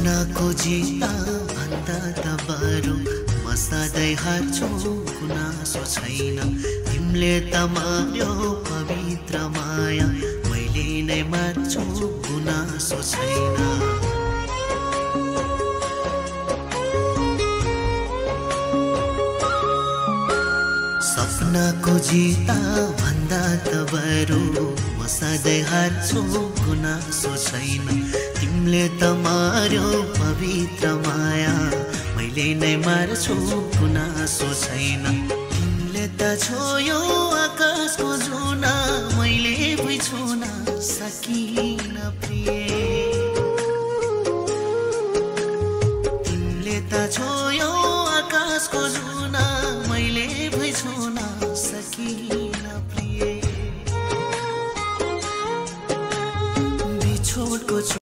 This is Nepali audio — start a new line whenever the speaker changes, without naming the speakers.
सपनाको जिता भन्दा त बरु म सधैँ हार्छु गुनासो छैन। तिमीले त मार्यो पवित्र माया, मैले नै मार्छु गुनासो छैन। सपनाको जिता भन्दा त बरु म सधैँ हार्छु गुनासो छैन। तिमीले त मार्यो पवित्र माया, मैले नै मार्छु गुनासो छैन। तिमीले त छोयो